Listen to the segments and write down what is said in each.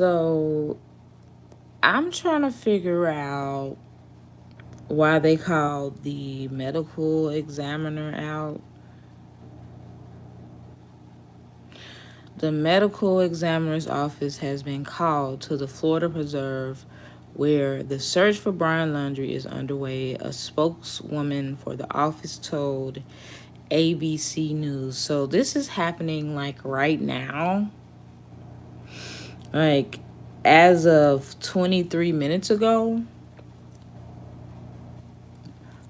So I'm trying to figure out why they called the medical examiner out. The medical examiner's office has been called to the Florida Preserve where the search for Brian Laundrie is underway, a spokeswoman for the office told ABC News. So this is happening like right now. Like as of 23 minutes ago.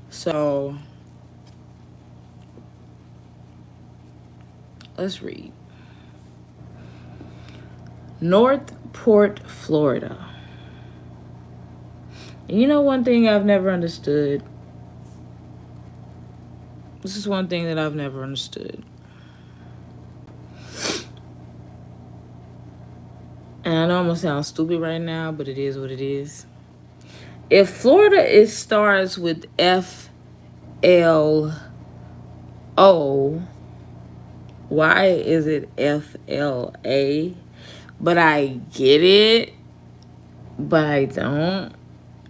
So let's read. Northport, Florida. You know one thing I've never understood? This is one thing that I've never understood. And I know I'm going to sound stupid right now, but it is what it is. If Florida starts with FLO, why is it FLA? But I get it, but I don't.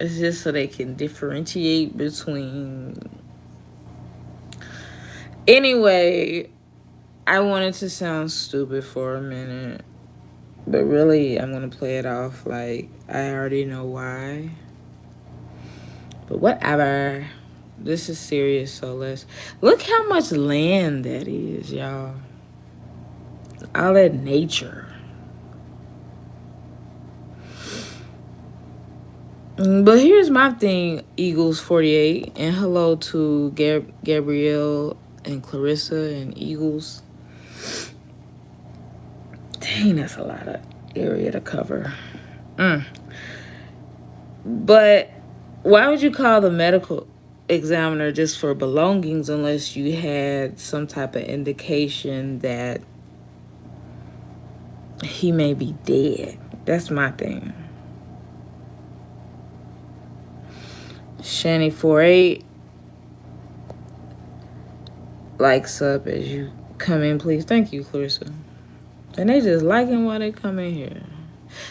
It's just so they can differentiate between. Anyway, I wanted to sound stupid for a minute, but really I'm going to play it off like I already know why. But whatever. This is serious, so let's look how much land that is, y'all. All that nature. But here's my thing, Eagles 48, and hello to Gabrielle and Clarissa and Eagles. Dang, that's a lot of area to cover. But why would you call the medical examiner just for belongings unless you had some type of indication that he may be dead? That's my thing. Shani 48 likes up as you come in, please. Thank you, Clarissa. And they just like him while they come in here.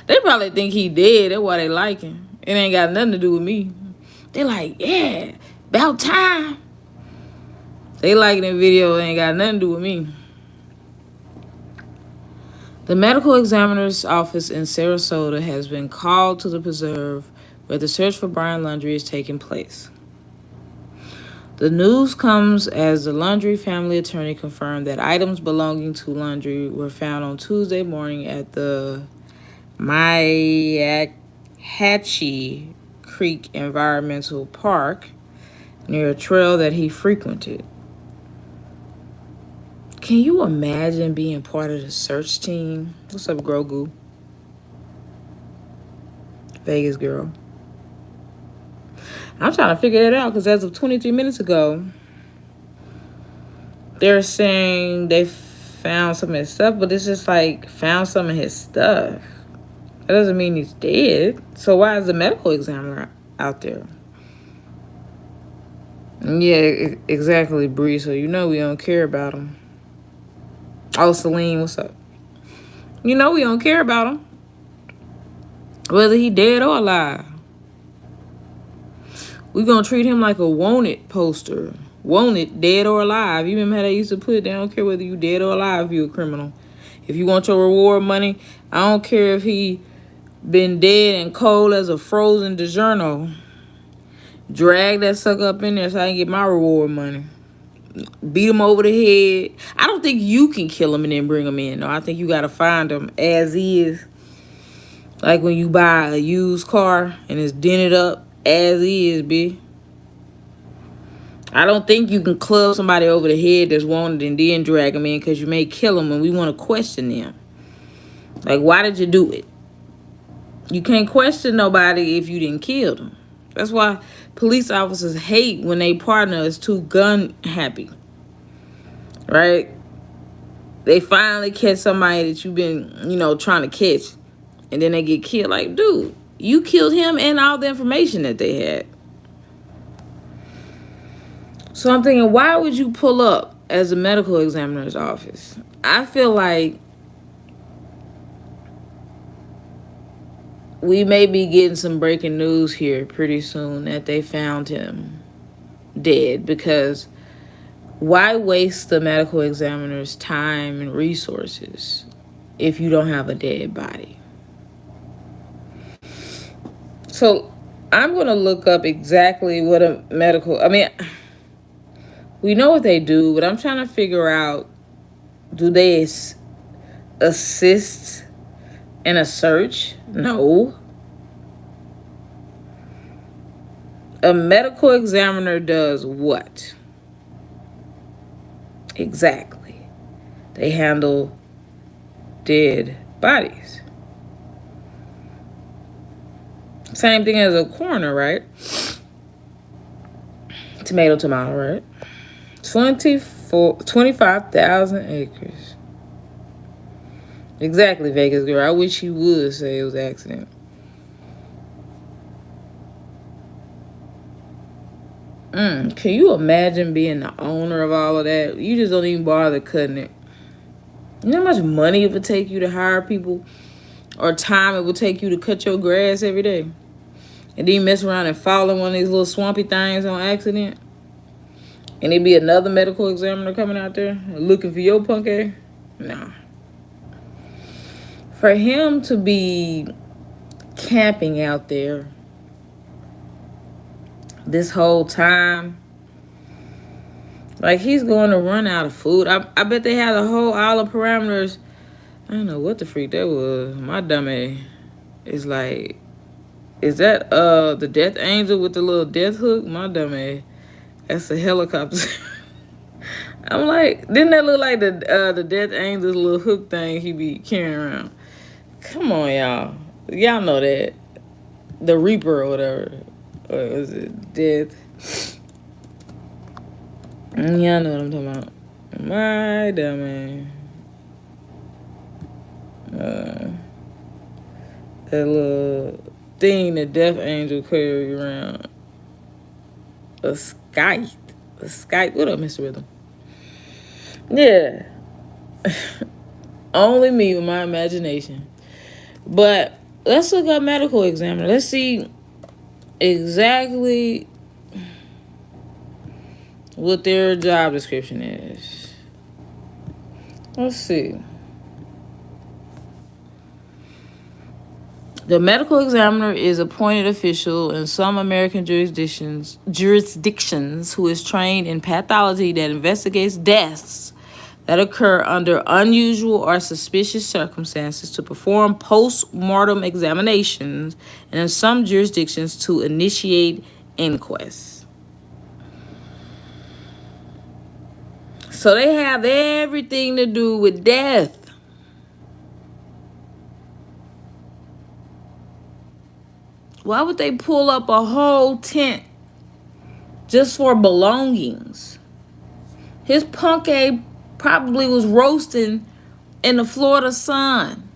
They probably think he dead. That's why they like him. It ain't got nothing to do with me. They like, yeah, about time. They liking the video. It ain't got nothing to do with me. The medical examiner's office in Sarasota has been called to the preserve where the search for Brian Laundrie is taking place. The news comes as the Laundrie family attorney confirmed that items belonging to Laundrie were found on Tuesday morning at the Myakatchee Creek Environmental Park near a trail that he frequented. Can you imagine being part of the search team? What's up, Grogu? Vegas girl. I'm trying to figure that out because as of 23 minutes ago, they're saying they found some of his stuff, but it's just like found some of his stuff. That doesn't mean he's dead. So why is the medical examiner out there? Yeah, exactly, Bree. So you know we don't care about him. Oh, Celine, what's up? You know we don't care about him. Whether he dead or alive. We gonna treat him like a wanted poster. Wanted, dead or alive. You remember how they used to put it? They don't care whether you dead or alive if you a criminal. If you want your reward money, I don't care if he been dead and cold as a frozen DiGiorno. Drag that sucker up in there so I can get my reward money. Beat him over the head. I don't think you can kill him and then bring him in. No, I think you gotta find him as is. Like when you buy a used car and it's dented up as is, B. I don't think you can club somebody over the head that's wanted and then drag them in because you may kill them and we want to question them. Like, why did you do it? You can't question nobody if you didn't kill them. That's why police officers hate when they partner is too gun happy. Right? They finally catch somebody that you've been, trying to catch. And then they get killed. Like, dude, you killed him and all the information that they had. So I'm thinking, why would you pull up as a medical examiner's office? I feel like we may be getting some breaking news here pretty soon that they found him dead, because why waste the medical examiner's time and resources if you don't have a dead body? So I'm going to look up exactly what a medical... I mean, we know what they do, but I'm trying to figure out, do they assist in a search? No. A medical examiner does what? Exactly. They handle dead bodies. Same thing as a coroner, right? Tomato, tomato, right? 25,000 acres. Exactly, Vegas girl. I wish you would say it was an accident. Can you imagine being the owner of all of that? You just don't even bother cutting it. You know how much money it would take you to hire people, or time it would take you to cut your grass every day? And then you mess around and fall in one of these little swampy things on accident? And it'd be another medical examiner coming out there looking for your punk ass? Nah. For him to be camping out there this whole time, like, he's going to run out of food. I bet they had all the parameters. I don't know what the freak that was. My dummy is like, is that the death angel with the little death hook? My dummy, that's a helicopter. I'm like, didn't that look like the death angel's little hook thing he be carrying around? Come on, y'all. Y'all know that. The Reaper or whatever. Or is it death? Y'all know what I'm talking about. My dummy. That little thing the death angel carry around. A skite. What up, Mr. Rhythm? Yeah. Only me with my imagination. But let's look up medical examiner. Let's see exactly what their job description is. Let's see. The medical examiner is an appointed official in some American jurisdictions who is trained in pathology that investigates deaths that occur under unusual or suspicious circumstances, to perform post-mortem examinations, and in some jurisdictions to initiate inquests. So they have everything to do with death. Why would they pull up a whole tent just for belongings? His punk ass probably was roasting in the Florida sun,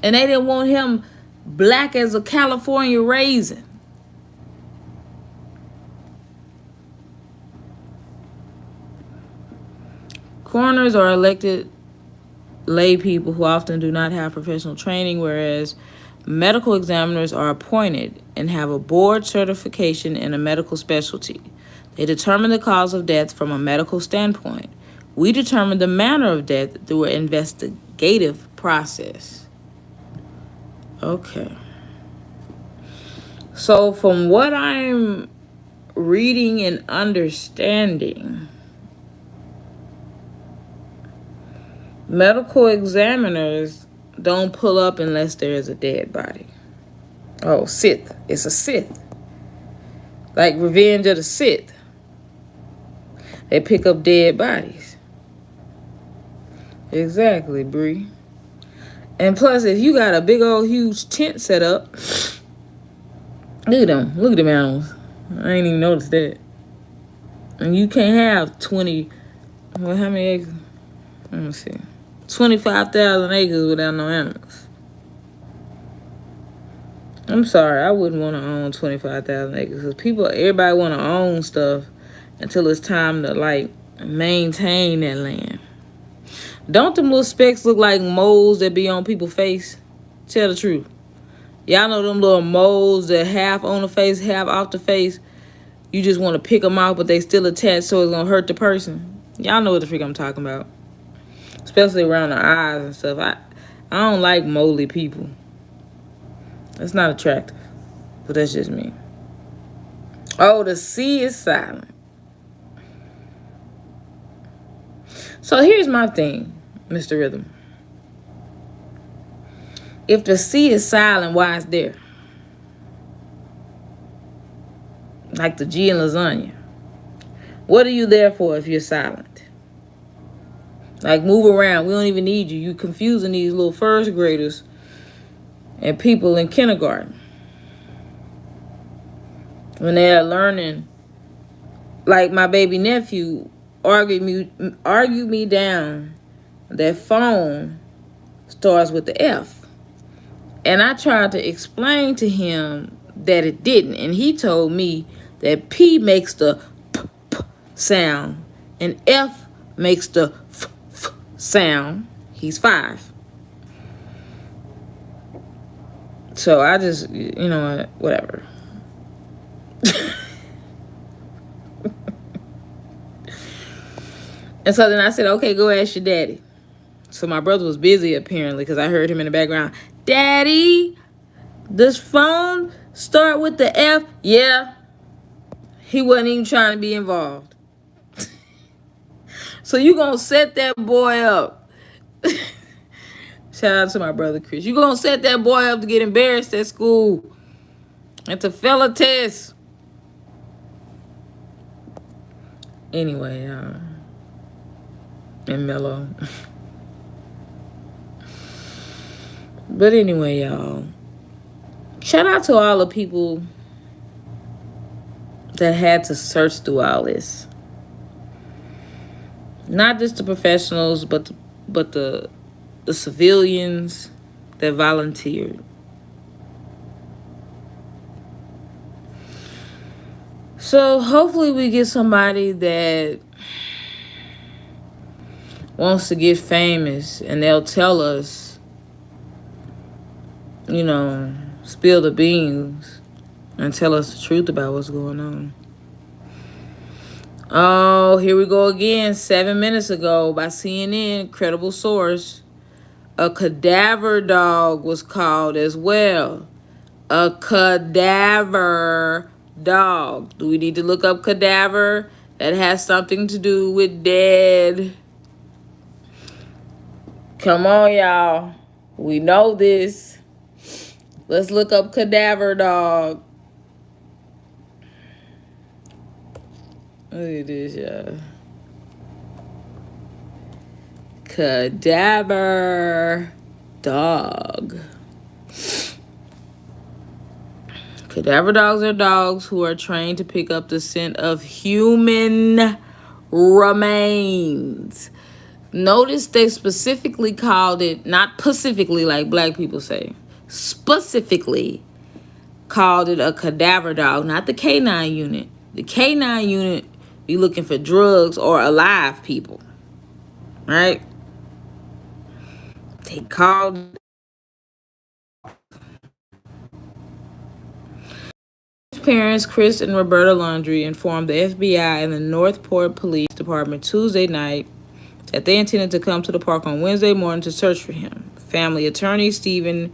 and they didn't want him black as a California raisin. Coroners are elected lay people who often do not have professional training, whereas medical examiners are appointed and have a board certification in a medical specialty. They determine the cause of death from a medical standpoint. We determine the manner of death through an investigative process. Okay. So from what I'm reading and understanding, medical examiners don't pull up unless there is a dead body. Oh, Sith. It's a Sith. Like Revenge of the Sith. They pick up dead bodies. Exactly, Bree. And plus, if you got a big old huge tent set up, look at them. Look at them animals. I ain't even noticed that. And you can't have 20... Well, how many acres? Let me see. 25,000 acres without no animals. I'm sorry, I wouldn't want to own 25,000 acres, because everybody want to own stuff until it's time to, like, maintain that land. Don't them little specks look like moles that be on people's face? Tell the truth. Y'all know them little moles that half on the face, half off the face. You just want to pick them out, but they still attached, so it's gonna hurt the person. Y'all know what the freak I'm talking about, especially around the eyes and stuff. I don't like moly people. That's not attractive, but that's just me. Oh, the sea is silent. So here's my thing, Mr. Rhythm. If the sea is silent, why is there? Like the G in lasagna. What are you there for if you're silent? Like, move around. We don't even need you. You confusing these little first graders and people in kindergarten when they're learning. Like my baby nephew argued me down. That phone starts with the F. And I tried to explain to him that it didn't. And he told me that P makes the p sound and F makes the f sound. He's 5. So I just, you know, whatever. And so then I said, okay, go ask your daddy. So my brother was busy apparently because I heard him in the background. Daddy, does phone start with the F? Yeah. He wasn't even trying to be involved. So you gonna set that boy up. Shout out to my brother Chris. You gonna set that boy up to get embarrassed at school and to fail a test. Anyway, and mellow. But anyway, y'all. Shout out to all the people that had to search through all this. Not just the professionals, but the civilians that volunteered. So hopefully we get somebody that wants to get famous and they'll tell us, you know, spill the beans and tell us the truth about what's going on. Oh, here we go again. 7 minutes ago by CNN, credible source. A cadaver dog was called as well. A cadaver dog. Do we need to look up cadaver? That has something to do with dead. Come on, y'all. We know this. Let's look up cadaver dog. Look at this, y'all. Cadaver dog. Cadaver dogs are dogs who are trained to pick up the scent of human remains. Notice they specifically called it, not pacifically like black people say, specifically called it a cadaver dog, not the K9 unit. The K9 unit be looking for drugs or alive people, right? They called. Parents Chris and Roberta Laundrie informed the FBI and the Northport Police Department Tuesday night that they intended to come to the park on Wednesday morning to search for him. Family attorney Stephen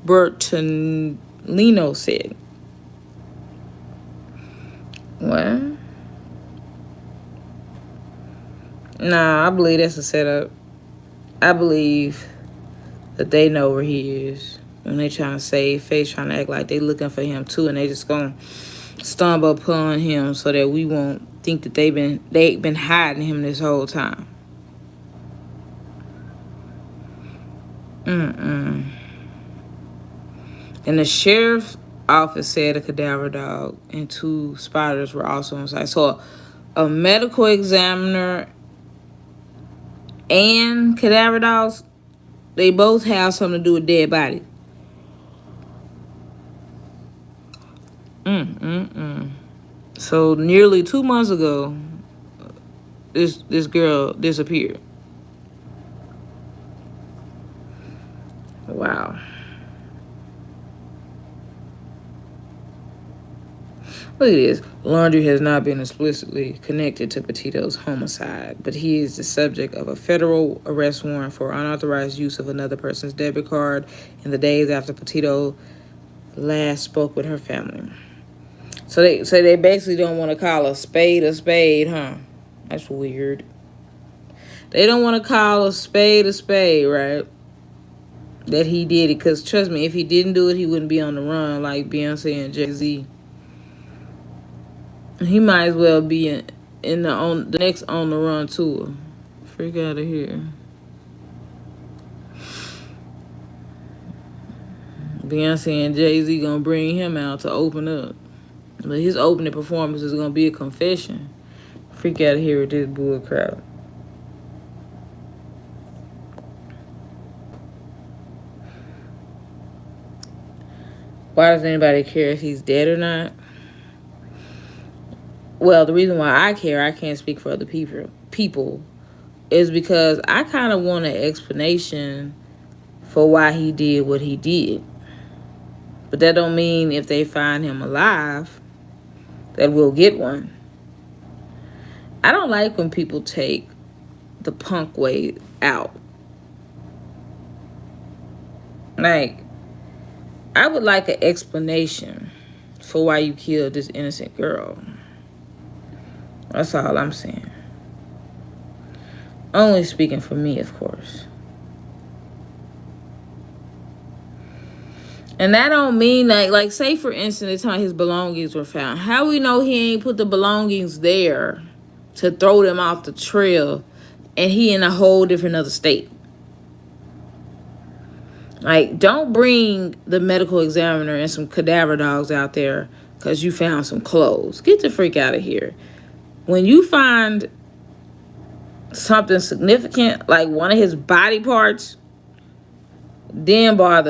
Bertolino said. What? Nah, I believe that's a setup. I believe that they know where he is. When they trying to save face, trying to act like they looking for him too, and they just gonna stumble upon him so that we won't think that they've been hiding him this whole time. And the sheriff's office said a cadaver dog and 2 spotters were also on site. So a medical examiner and cadaver dogs, they both have something to do with dead bodies. So nearly 2 months ago, this girl disappeared. Wow. Look at this. Laundrie has not been explicitly connected to Petito's homicide, but he is the subject of a federal arrest warrant for unauthorized use of another person's debit card in the days after Petito last spoke with her family. So they basically don't want to call a spade, huh? That's weird. They don't want to call a spade, right? That he did it, because trust me, if he didn't do it, he wouldn't be on the run like Beyonce and Jay-Z. He might as well be in the next On the Run tour. Freak out of here. Beyonce and Jay-Z gonna bring him out to open up. But his opening performance is gonna be a confession. Freak out of here with this bull crap. Why does anybody care if he's dead or not? Well, the reason why I care, I can't speak for other people, is because I kind of want an explanation for why he did what he did. But that don't mean if they find him alive that we'll get one. I don't like when people take the punk way out. Like, I would like an explanation for why you killed this innocent girl. That's all I'm saying. Only speaking for me, of course. And that don't mean like say for instance, the time his belongings were found. How we know he ain't put the belongings there to throw them off the trail and he in a whole different other state? Like, don't bring the medical examiner and some cadaver dogs out there because you found some clothes. Get the freak out of here. When you find something significant, like one of his body parts, then bother